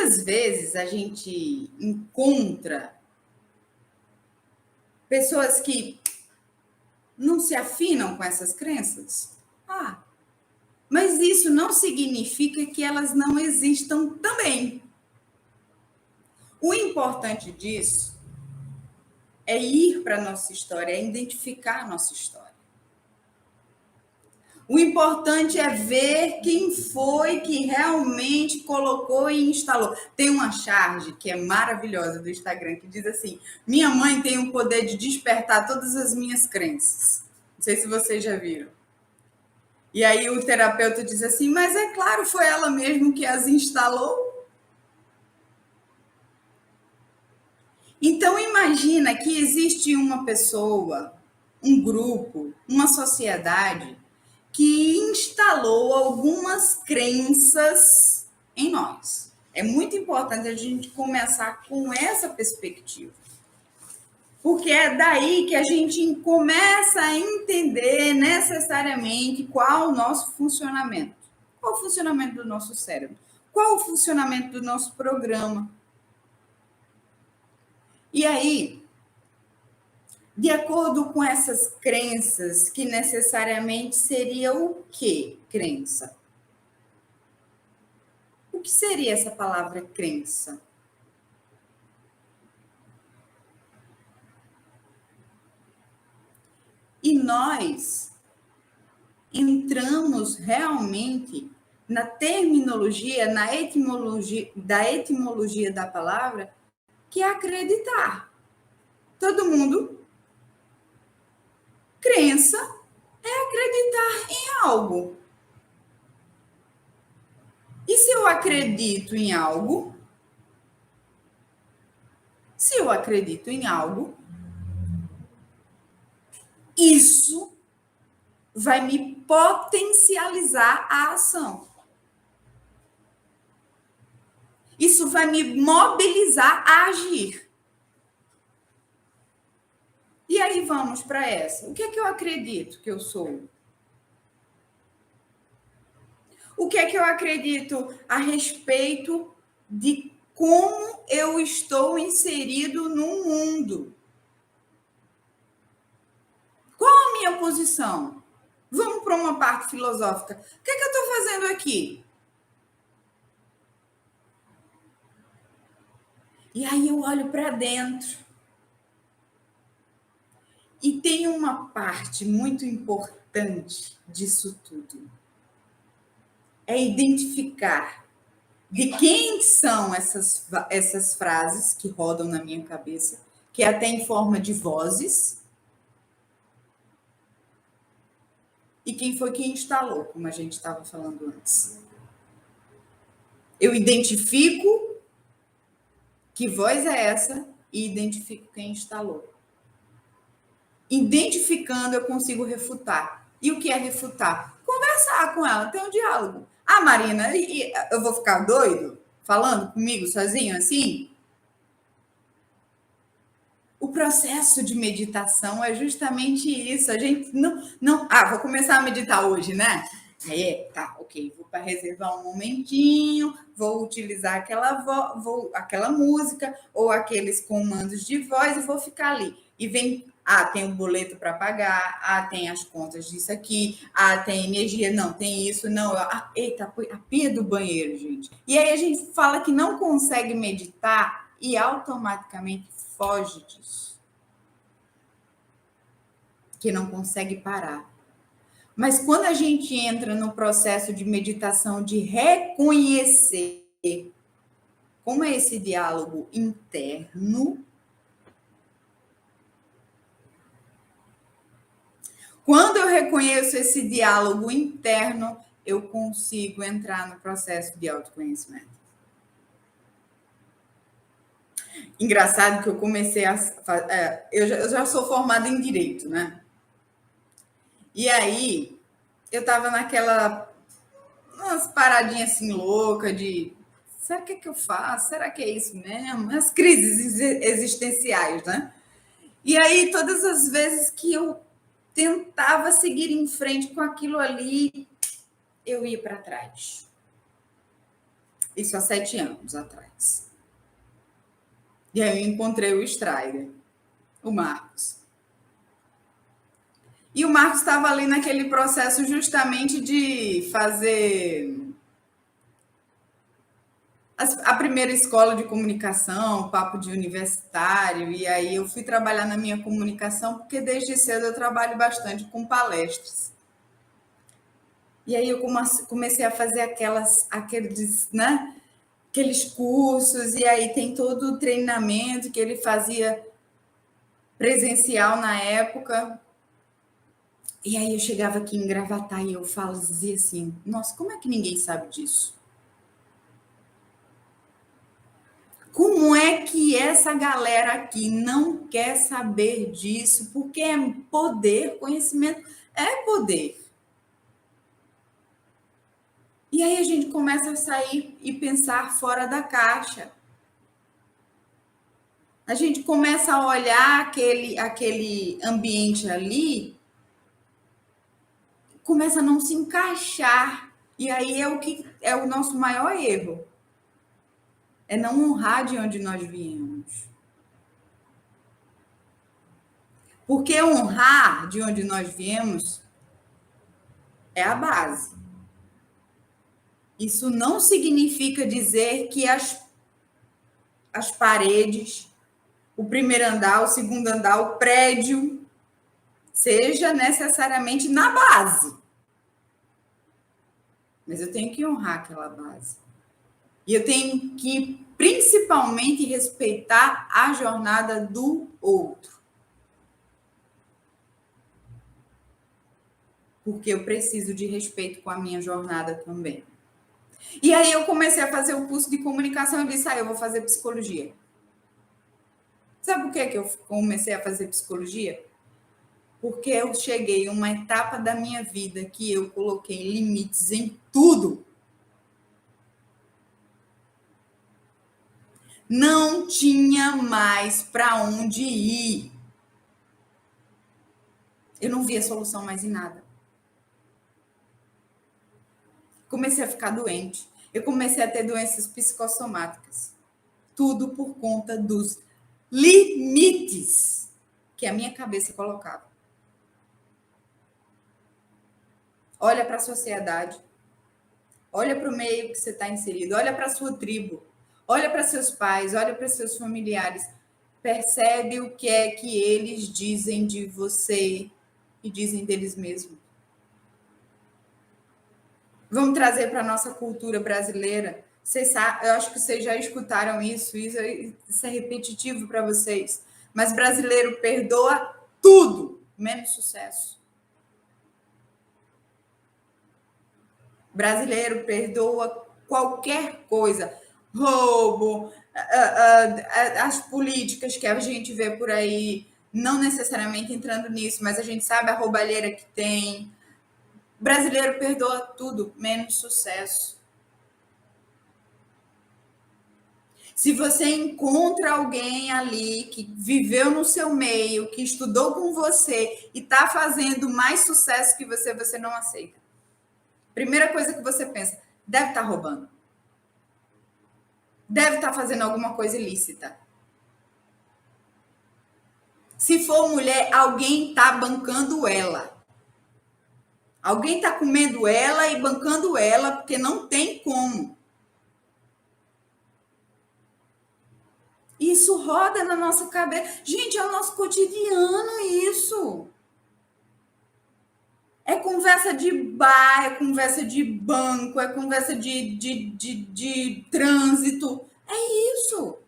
muitas vezes a gente encontra pessoas que não se afinam com essas crenças. Mas isso não significa que elas não existam também. O importante disso é ir para a nossa história, é identificar a nossa história. O importante é ver quem foi que realmente colocou e instalou. Tem uma charge que é maravilhosa do Instagram que diz assim: minha mãe tem o poder de despertar todas as minhas crenças. Não sei se vocês já viram. E aí o terapeuta diz assim: mas é claro, foi ela mesmo que as instalou. Então imagina que existe uma pessoa, um grupo, uma sociedade que instalou algumas crenças em nós. É muito importante a gente começar com essa perspectiva. Porque é daí que a gente começa a entender necessariamente qual o nosso funcionamento. Qual o funcionamento do nosso cérebro? Qual o funcionamento do nosso programa? E aí, de acordo com essas crenças, que necessariamente seria o quê? Crença. O que seria essa palavra crença? E nós entramos realmente na terminologia, na etimologia da palavra, que é acreditar. Todo mundo, crença é acreditar em algo. E se eu acredito em algo, isso vai me potencializar a ação. Isso vai me mobilizar a agir. E aí vamos para essa. O que é que eu acredito que eu sou? O que é que eu acredito a respeito de como eu estou inserido no mundo? Qual a minha posição? Vamos para uma parte filosófica. O que é que eu estou fazendo aqui? E aí eu olho para dentro. E tem uma parte muito importante disso tudo. É identificar de quem são essas frases que rodam na minha cabeça, que é até em forma de vozes, e quem foi que instalou, como a gente estava falando antes. Eu identifico que voz é essa e identifico quem instalou. Identificando, eu consigo refutar. E o que é refutar? Conversar com ela, ter um diálogo. Marina, eu vou ficar doido falando comigo sozinho assim? O processo de meditação é justamente isso. A gente não. Vou começar a meditar hoje, né? Aí, tá, ok. Vou para reservar um momentinho, vou utilizar aquela música ou aqueles comandos de voz e vou ficar ali. E vem, tem o boleto para pagar, tem as contas disso aqui, tem energia, não, tem isso, não. Eita, a pia do banheiro, gente. E aí a gente fala que não consegue meditar e automaticamente foge disso. Que não consegue parar. Mas quando a gente entra no processo de meditação de reconhecer como é esse diálogo interno, quando eu reconheço esse diálogo interno, eu consigo entrar no processo de autoconhecimento. Engraçado que eu comecei eu já sou formada em Direito, né? E aí, eu tava umas paradinhas assim loucas de será que é que eu faço? Será que é isso mesmo? As crises existenciais, né? E aí, todas as vezes que eu tentava seguir em frente com aquilo ali, eu ia para trás. Isso há 7 anos atrás. E aí eu encontrei o Strider, o Marcos. E o Marcos estava ali naquele processo justamente de fazer a primeira escola de comunicação, papo de universitário, e aí eu fui trabalhar na minha comunicação, porque desde cedo eu trabalho bastante com palestras. E aí eu comecei a fazer aqueles, né, aqueles cursos, e aí tem todo o treinamento que ele fazia presencial na época. E aí eu chegava aqui em Gravatá e eu dizia assim, nossa, como é que ninguém sabe disso? Como é que essa galera aqui não quer saber disso? Porque é poder, conhecimento é poder. E aí a gente começa a sair e pensar fora da caixa. A gente começa a olhar aquele ambiente ali, começa a não se encaixar. E aí é o que é o nosso maior erro. É não honrar de onde nós viemos. Porque honrar de onde nós viemos é a base. Isso não significa dizer que as paredes, o primeiro andar, o segundo andar, o prédio, seja necessariamente na base. Mas eu tenho que honrar aquela base. E eu tenho que, principalmente, respeitar a jornada do outro. Porque eu preciso de respeito com a minha jornada também. E aí eu comecei a fazer o curso de comunicação e disse, eu vou fazer psicologia. Sabe por que eu comecei a fazer psicologia? Porque eu cheguei a uma etapa da minha vida que eu coloquei limites em tudo. Não tinha mais para onde ir. Eu não via solução mais em nada. Comecei a ficar doente. Eu comecei a ter doenças psicossomáticas. Tudo por conta dos limites que a minha cabeça colocava. Olha para a sociedade. Olha para o meio que você está inserido. Olha para a sua tribo. Olha para seus pais. Olha para seus familiares. Percebe o que é que eles dizem de você e dizem deles mesmos. Vamos trazer para a nossa cultura brasileira. Eu acho que vocês já escutaram isso é repetitivo para vocês. Mas brasileiro perdoa tudo, menos sucesso. Brasileiro perdoa qualquer coisa. Roubo, as políticas que a gente vê por aí, não necessariamente entrando nisso, mas a gente sabe a roubalheira que tem. Brasileiro perdoa tudo, menos sucesso. Se você encontra alguém ali que viveu no seu meio, que estudou com você e está fazendo mais sucesso que você não aceita. Primeira coisa que você pensa, deve estar roubando. Deve estar fazendo alguma coisa ilícita. Se for mulher, alguém está bancando ela. Alguém está comendo ela e bancando ela, porque não tem como. Isso roda na nossa cabeça. Gente, é o nosso cotidiano isso. É conversa de bar, é conversa de banco, é conversa de trânsito. É isso.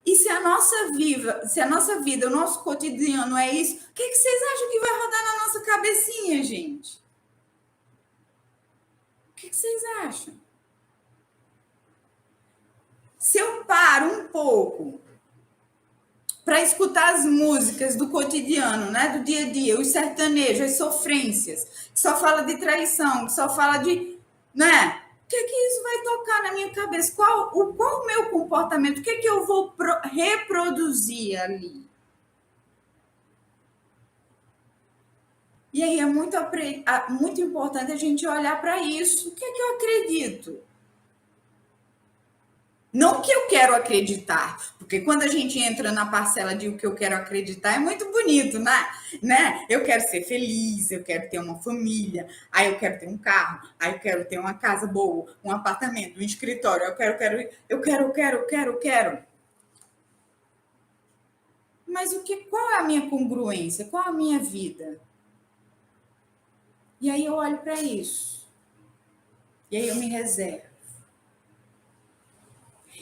E se a nossa vida, o nosso cotidiano é isso, o que vocês acham que vai rodar na nossa cabecinha, gente? O que vocês acham? Se eu paro um pouco para escutar as músicas do cotidiano, né, do dia a dia, os sertanejos, as sofrências, que só fala de traição, que só fala de, né? O que isso vai tocar na minha cabeça? Qual o meu comportamento? O que eu vou reproduzir ali? E aí é muito importante a gente olhar para isso. O que eu Não que eu quero acreditar, porque quando a gente entra na parcela de o que eu quero acreditar, é muito bonito, né? Eu quero ser feliz, eu quero ter uma família, aí eu quero ter um carro, aí eu quero ter uma casa boa, um apartamento, um escritório, eu quero. Mas qual é a minha congruência? Qual é a minha vida? E aí eu olho para isso. E aí eu me reservo.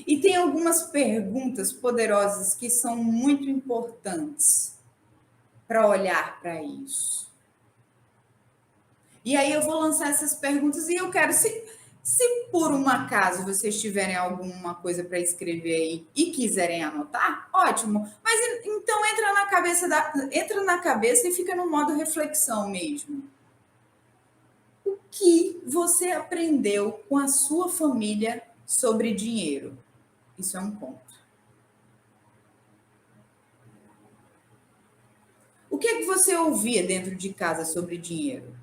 E tem algumas perguntas poderosas que são muito importantes para olhar para isso. E aí eu vou lançar essas perguntas e eu quero, se por um acaso vocês tiverem alguma coisa para escrever aí e quiserem anotar, ótimo. Mas então entra na cabeça e fica no modo reflexão mesmo. O que você aprendeu com a sua família sobre dinheiro? Isso é um ponto. O que é que você ouvia dentro de casa sobre dinheiro?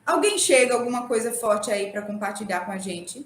Alguém chega alguma coisa forte aí para compartilhar com a gente?